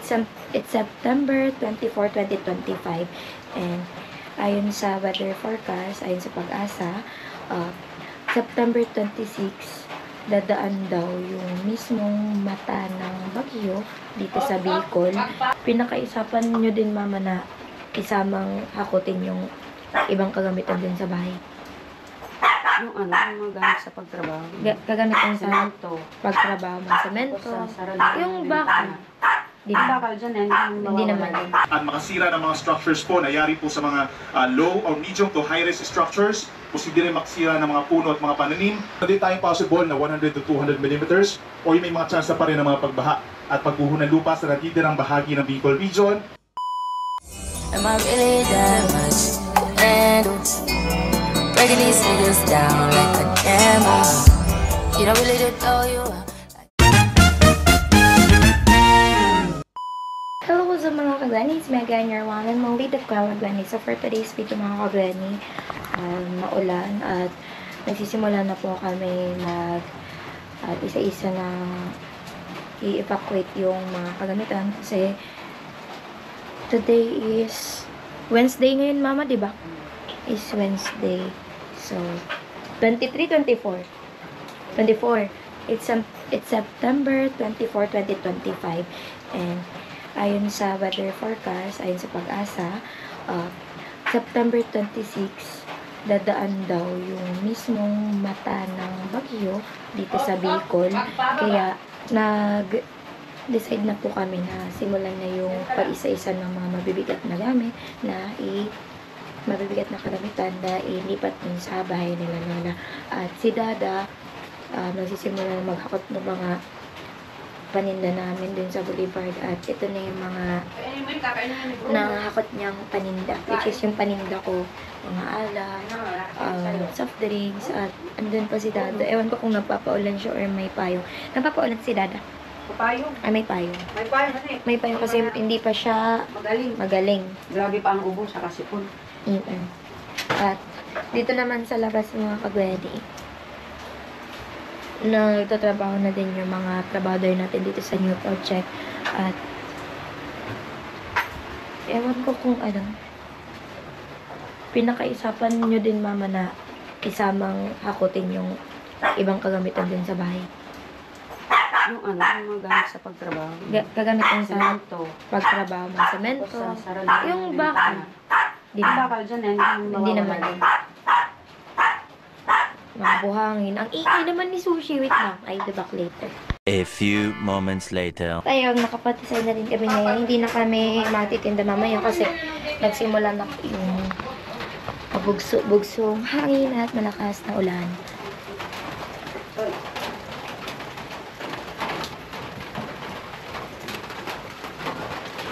It's September 24, 2025, and ayon sa weather forecast, ayon sa Pag-asa, September 26, dadaan daw yung mismong mata ng bagyo dito sa Bicol. Pinakaisapan nyo din, mama, na isamang hakutin yung ibang kagamitan din sa bahay. Yung yung mga gamit sa pagtrabaho. Kagamitan sa Semento. pagtrabaho, mga semento. Yung bakal. Yung bakal dyan, Hindi naman. At makasira ng mga structures po, nayari po sa mga low or medium to high-risk structures. Posible rin makasira ng mga puno at mga pananim. Hindi tayong possible na 100 to 200 millimeters o may mga chance pa rin ng mga pagbaha at pagguho ng lupa sa natitirang bahagi ng Bicol Region. Am I really that much to handle? Breaking these niggas down like a camera. You don't really know you. Hello sa mga kagani, it's Mega and your one and only the kagani. So for today's video mga kagani, maulan at nagsisimula na po kami isa-isa na i-evacuate yung mga kagamitan kasi today is Wednesday ngayon, mama, diba? Is Wednesday. So, 23, 24. It's September 24, 2025. And, ayon sa weather forecast, ayon sa Pag-asa, September 26, dadaan daw yung mismong mata ng bagyo dito sa Bicol. Kaya, decide na po kami na simulan na yung pag-isa-isa ng mga mabibigat na gamit mabibigat na karamitan na ilipat din sa bahay nila Lola. At si Dada nagsisimula na maghakot ng mga paninda namin dun sa boulevard at ito na yung mga nahakot niyang paninda, which is yung paninda ko, mga ala, soft drinks, at andun pa si Dada. Ewan ko kung nagpapaulan siya or may payong. Nagpapaulan si Dada. Payong? Ay, may payong. May payong kasi. May payong kasi hindi pa siya magaling. Grabe pa ang ubo sa kasipon. At dito naman sa labas mga kagwedi, nagtatrabaho na din yung mga trabador natin dito sa new project. At ewan ko kung pinakaisapan nyo din, mama, na isamang hakutin yung ibang kagamitan din sa bahay. Yung yung mga gamit sa pagtrabaho. Kagamitan sa Semento. pagtrabaho, mga semento. Yung bakal. Yung bakal dyan, Hindi naman. Mga buhangin. Ang ingay naman ni Sushi. Wait lang. I'll be back later. A few moments later. Tayo, nakapatisay na rin kami ngayon. Hindi na kami matitinda mamaya kasi nagsimula na yung bugsong hangin at malakas na ulan.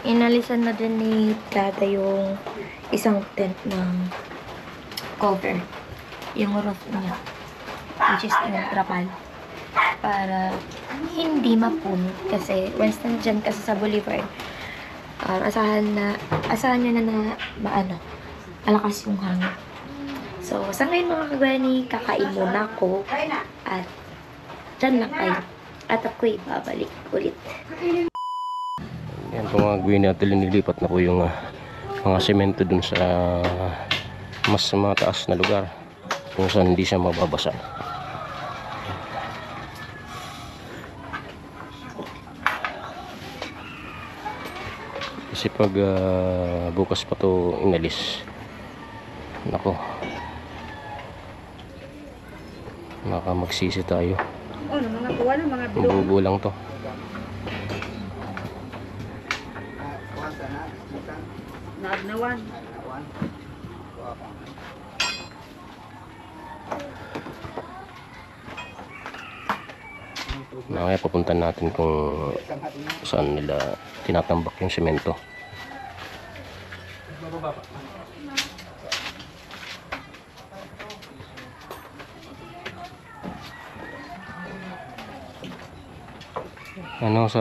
Inalisan na din ni Dada yung isang tent ng cover. Yung roof niya. Which is yung trapal. Para hindi mapunit. Kasi once nandyan kasi sa boulevard, asahan nyo na malakas yung hangin. So, sa ngayon mga kagwani, kakain muna ako. At dyan lang kayo. At ako'y babalik ulit. Yan po mga gwini at nilipat na po yung mga semento dun sa mas mataas na lugar kung saan hindi siya mababasa. Kasi pag bukas pa to inalis, nako, baka magsisi tayo. Mga buwan, mga bilog. Mabubo lang to. Naagnawan. Kaya papuntan natin kung saan nila tinatambak yung semento.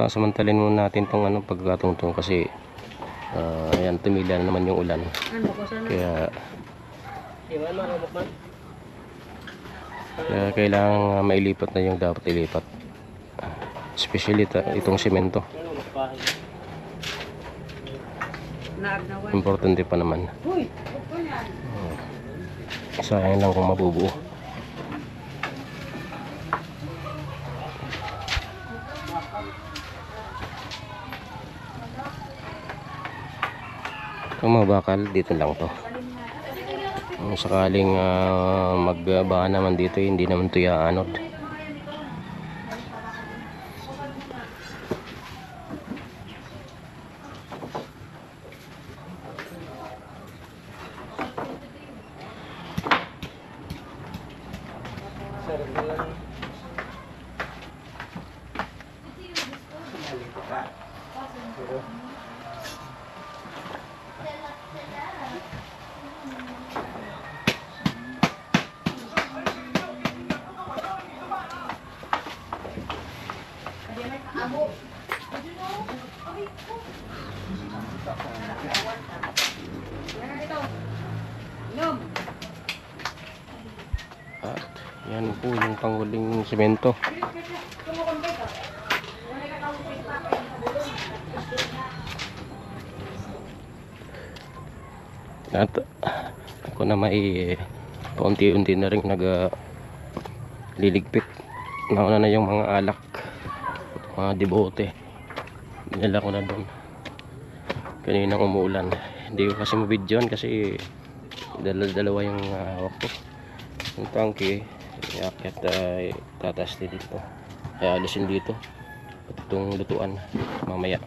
Samantalin muna natin tong pagkatungtong kasi ayan, tumila na naman yung ulan. Kaya kailangan mailipat na yung dapat ilipat. Especially itong semento. Importante pa naman. Sayang lang kung mabubuo. Kung mabakal, dito lang to. Kung sakaling magbaha naman dito, hindi naman ito iaanod. At yan po yung panghuling semento. At ako na may paunti-unti na rin liligpit. Nauna na yung mga alak, mga debote. Dinala ko na doon. Kaninang umuulan. Hindi ko kasi mabidyon kasi dalawa yung hawak ko. Yung tangke, iakyat ay tatas dito. Kaya alisin dito. At itong lutuan mamaya.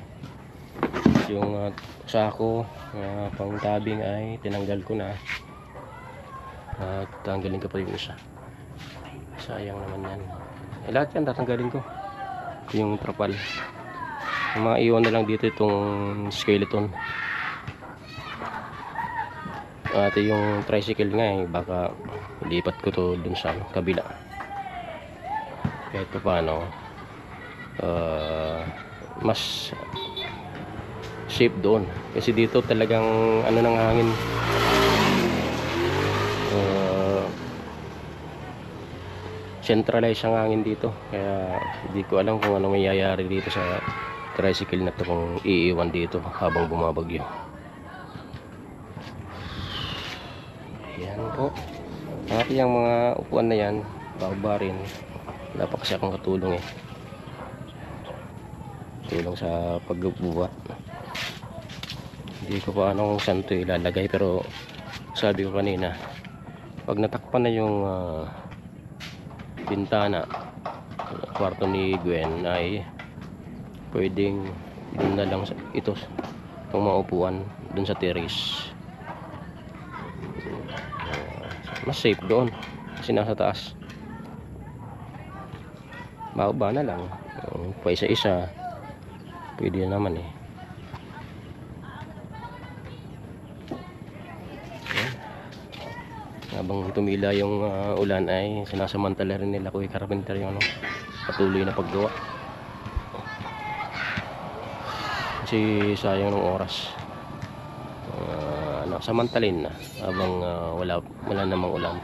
Yung sako pang tabing ay tinanggal ko na. At tanggalin ko pa yung isa. Sayang naman yan. Lahat yan tatanggalin ko. Yung trapal. Yung mga iwan na lang dito itong skeleton. At yung tricycle nga baka lipat ko to dun sa kabila. Kahit pa paano mas safe doon. Kasi dito talagang ano ng hangin. Centralized ang hangin dito. Kaya hindi ko alam kung ano mayayari dito sa tricycle na to kung iiwan dito habang bumabagyo. Yan po. At yung mga upuan na yan, bababa rin. Wala pa kasi akong katulong tulong sa pagbubuhat. Hindi ko pa anong saan ito ilalagay, pero sabi ko kanina, pag natakpan na yung bintana, kwarto ni Gwen, ay pwedeng dun na lang ito itong mga upuan dun sa terrace. Mas safe doon kasi nasa taas. Bababa na lang pa isa-isa, pwede na naman Habang tumila yung ulan ay sinasamantala rin nila Kuya Carpenter yung patuloy na paggawa. Kasi sayang ng oras. Samantalin na habang wala namang ulan.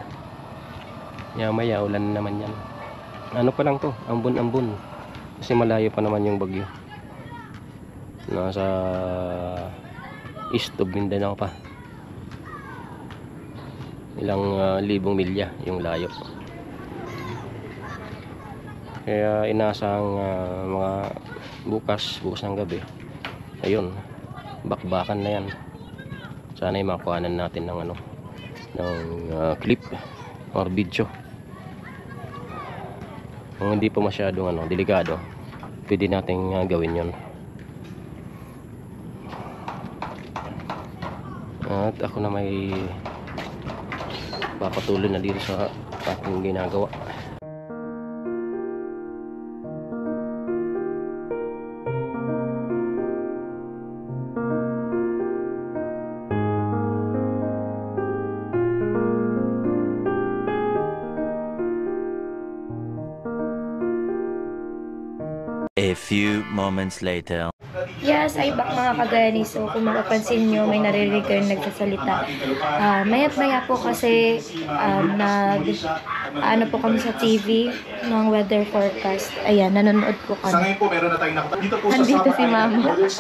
Maya ulan naman yan. Ano pa lang to, ambon-ambon. Kasi malayo pa naman yung bagyo. Nasa east of Mindanao pa. Ilang libong milya yung layo. Kaya inasang mga bukas ng gabi, ayun, bakbakan na yan. Sana ay makuhanan natin ng clip or video. Kung hindi pa masyadong delikado, pwede natin gawin yon. At ako na may papatuloy na dito sa aking ginagawa. A few moments later. Yes, ay back mga kagani. So, kung mapapansin nyo, may naririnig kayo nagsasalita. Maya po kasi ano po kami sa TV ng weather forecast. Ayan, nanonood po Sa kami. ngayon po, meron na tayong nakita. Dito po Andito sa si Mama. Northern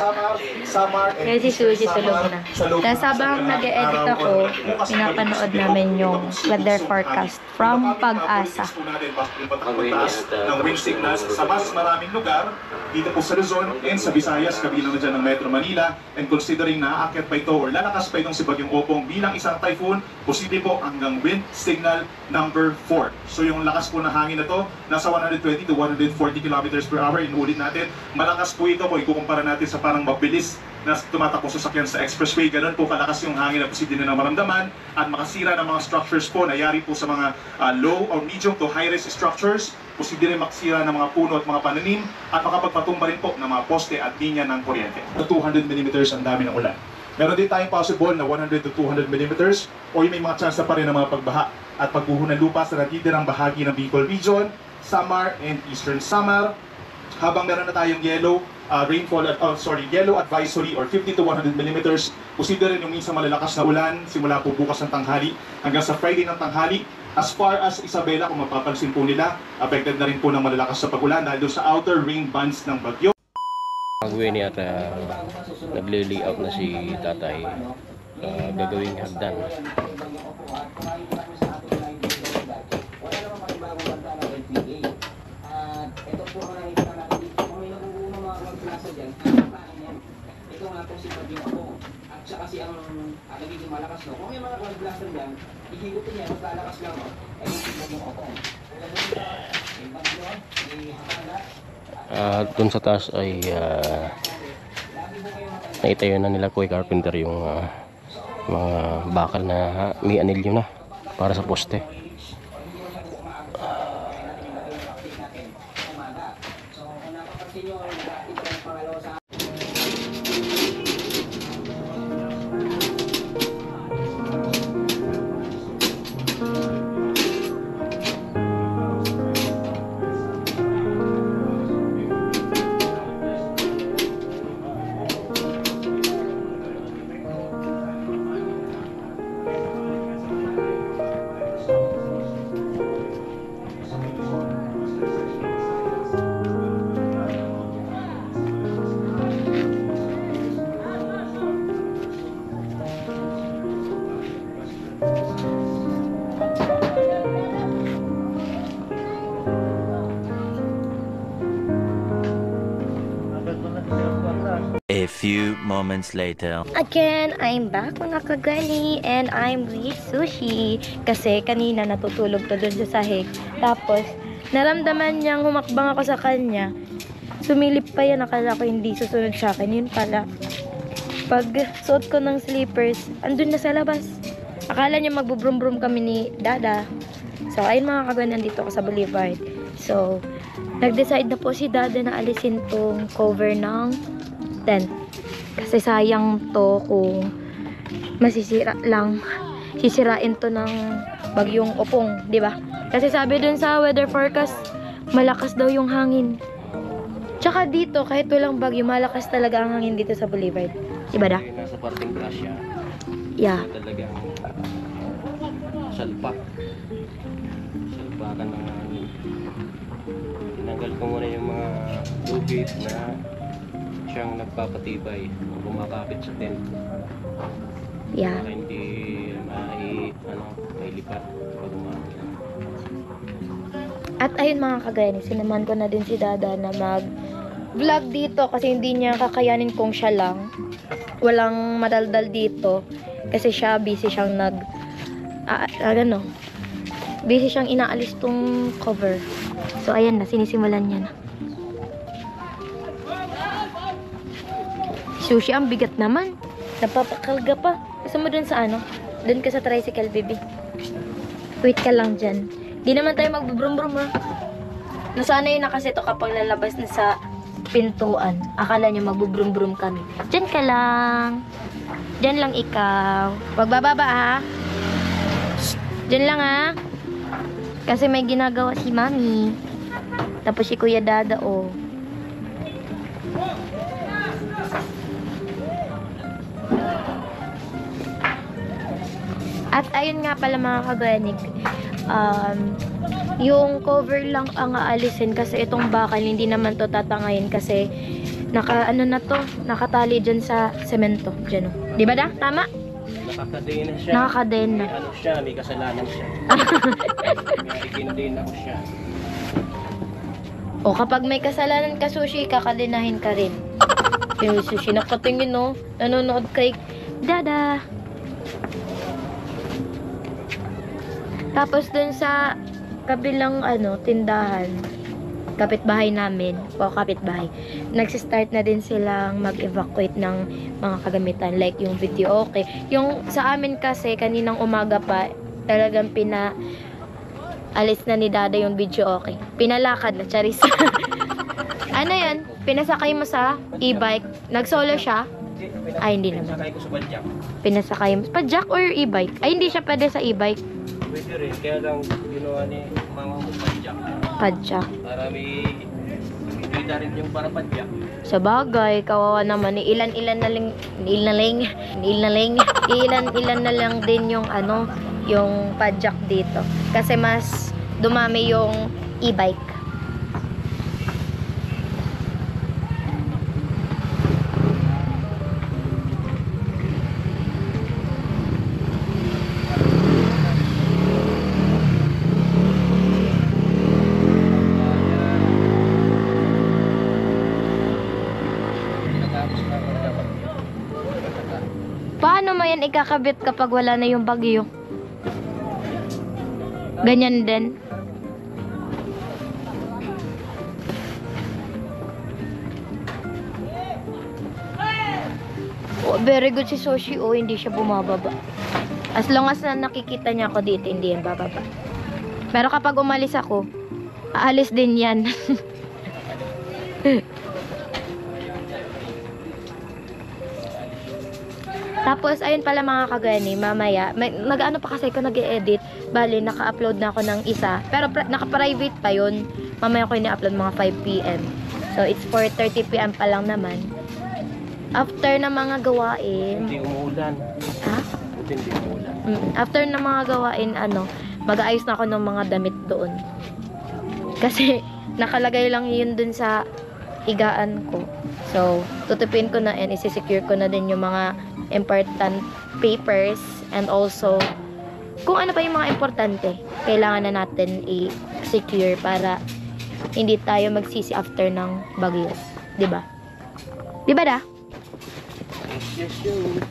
Samar, and Kaya si Eastern Suji tulog Samar, na. sa loob Tapos habang ng nag-e-edit araw, ako, bukas pinapanood po, namin dito yung po sa weather Luzon, forecast Cavite. from Kapag Pag-asa. po natin, yung pagtaas ng wind signals sa mas maraming lugar, dito po sa Luzon and sa Visayas, kabilang na dyan ng Metro Manila, and considering naaakyat pa ito or lalakas pa itong si Bagyong Opong bilang isang typhoon, posible po hanggang wind signal number 4. So yung lakas po ng hangin na to, nasa 120 to 140 kilometers per hour. Inuulit natin, malakas po ito kung ikukumpara natin sa parang mabilis na tumatakbo sasakyan sa expressway. Ganun po kalakas yung hangin na posible na maramdaman at makasira ng mga structures po. Nayari po sa mga low or medium to high-rise structures. Posible rin makasira ng mga puno at mga pananim at makapagpatumba rin po ng mga poste at linya ng kuryente. 200 mm ang dami ng ulan. Meron din tayong possible na 100 to 200 mm o may mga chance pa rin ng mga pagbaha at pagguho ng lupa sa natitirang bahagi ng Bicol Region, Samar and Eastern Samar. Habang meron na tayong yellow yellow advisory or 50 to 100 mm, posible rin yung minsan malalakas na ulan simula po bukas ng tanghali hanggang sa Friday ng tanghali. As far as Isabela, kung mapapansin po nila, affected na rin po ng malalakas sa pag-ulan dahil doon sa outer rain bands ng bagyo. Pag-uwi niya at nagli-layout na si tatay, gagawing hagdan. Ito nga po si Bagyong Opong. At siya kasi ang nagiging malakas, no? Kung may mga cloud blaster dyan, ikikutin niya, maglalakas lang, no? Ay si Bagyong Opong. May bagyo, may hakala. Dun sa taas ay naitayo na nila Kuya Carpenter yung mga bakal na may anilyo na para sa poste. A few moments later. Again, I'm back mga kagani and I'm with Sushi. Kasi kanina natutulog to dun sa sahig. Tapos, naramdaman niyang humakbang ako sa kanya. Sumilip pa yan, akala ko hindi susunod sa akin. Yun pala. Pag suot ko ng slippers, andun na sa labas. Akala niya magbubrum-brum kami ni Dada. So, ayun mga kagani, nandito ako sa Boulevard. So, nag-decide na po si Dada na alisin tong cover ng tent. Kasi sayang to kung masisira lang. Sisirain to ng Bagyong Opong, di ba? Kasi sabi dun sa weather forecast, malakas daw yung hangin. Tsaka dito, kahit walang bagyo, malakas talaga ang hangin dito sa Boulevard. Diba da? Nasa parting grasya. Yeah. Talagang salpak. Salpakan ng hangin. Tinanggal ko muna yung mga lubid na siyang nagpapatibay o kumakapit sa tent. Yeah. Para hindi may lipat pag umangin. At ayun mga kagani, sinaman ko na din si Dada na mag-vlog dito kasi hindi niya kakayanin kung siya lang. Walang madaldal dito kasi siya busy siyang busy siyang inaalis tong cover. So ayan na, sinisimulan niya na. Sushi, ang bigat naman. Napapakalga pa. Gusto mo dun sa ano? Dun ka sa tricycle, baby. Wait ka lang dyan. Di naman tayo magbubrum-brum, ha? Nasanay na kasi to kapag lalabas na sa pintuan. Akala niyo magbubrum-brum kami. Dyan ka lang. Dyan lang ikaw. Huwag bababa, ha? Shh. Dyan lang, ha? Kasi may ginagawa si Mami. Tapos si Kuya Dada, oh. At ayun nga pala mga kaganik, yung cover lang ang aalisin kasi itong bakal hindi naman to tatangayin kasi nakatali dyan sa semento. Dyan, oh. Di ba da? Tama? Nakakadena siya. Nakakadena. May ano siya, may kasalanan siya. May kinadena ko siya. O kapag may kasalanan ka, Sushi, kakadenahin ka rin. Yung Sushi, nakatingin, no? Nanonood kay Dada. Tapos dun sa kabilang tindahan, kapitbahay namin, nagsistart na din silang mag-evacuate ng mga kagamitan like yung video okay. Yung sa amin kasi kaninang umaga pa talagang alis na ni Dada yung video okay. Pinalakad na, charis. Ano yan? Pinasakay mo sa e-bike. Nagsolo siya? Ay, hindi naman. Pinasakay ko sa padjak. Pinasakay mo. Padjak or e-bike? Ay, hindi siya pwede sa e-bike. Pwede rin, kaya lang ginawa ni mama mo padjak. Padjak. Para may kita rin yung para padjak. Sa bagay, kawawa naman. Ilan-ilan na lang din yung yung padjak dito. Kasi mas dumami yung e-bike. Paano mo yan ikakabit kapag wala na yung bagyo? Ganyan din. Oh, very good si Sushi. Oh, hindi siya bumababa. As long as na nakikita niya ako dito, hindi yan bababa. Pero kapag umalis ako, aalis din yan. Tapos, ayun pala mga kagani, mamaya, nag-ano pa kasi ko nag-edit, bali, naka-upload na ako ng isa, pero naka-private pa yun, mamaya ko ini-upload mga 5 PM. So, it's 4:30 PM pa lang naman. After na mga gawain, Hindi umuulan. ha? Hindi umuulan. After na mga gawain, mag-aayos na ako ng mga damit doon. Kasi, nakalagay lang yun dun sa higaan ko. So, tutupin ko na and isi-secure ko na din yung mga important papers and also kung ano pa yung mga importante kailangan na natin i-secure para hindi tayo magsisi after ng bagyo. Diba? Diba da? Yes, yun.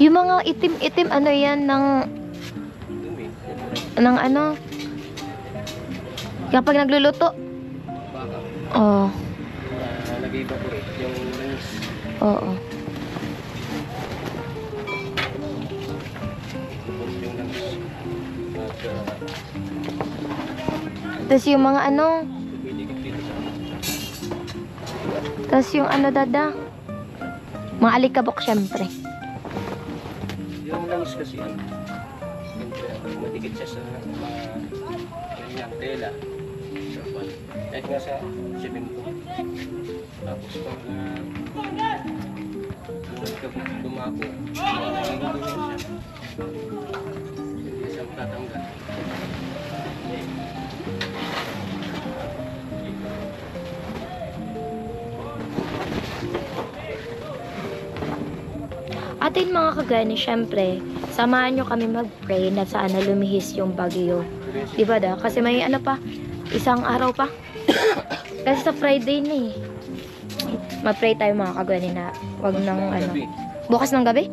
Yung mga itim-itim yan ng kapag nagluluto. Baka. Oh. Nag-evaporate yung langis. Oo. Yung langis. At Tapos yung mga piligid dito sa tapos yung Dada? Mga alikabok syempre. yung langis kasi matikit siya sa mga ganyang tela. Kahit nga sa semento. Tapos pag dumako, nagiging siya. Hindi siya matatanggal. Atin mga kagani, syempre, samahan nyo kami mag-pray na sana lumihis yung bagyo. Diba da? Kasi may isang araw pa. Kasi sa Friday na Mag-pray tayo mga kagani na wag nang Bukas ng gabi?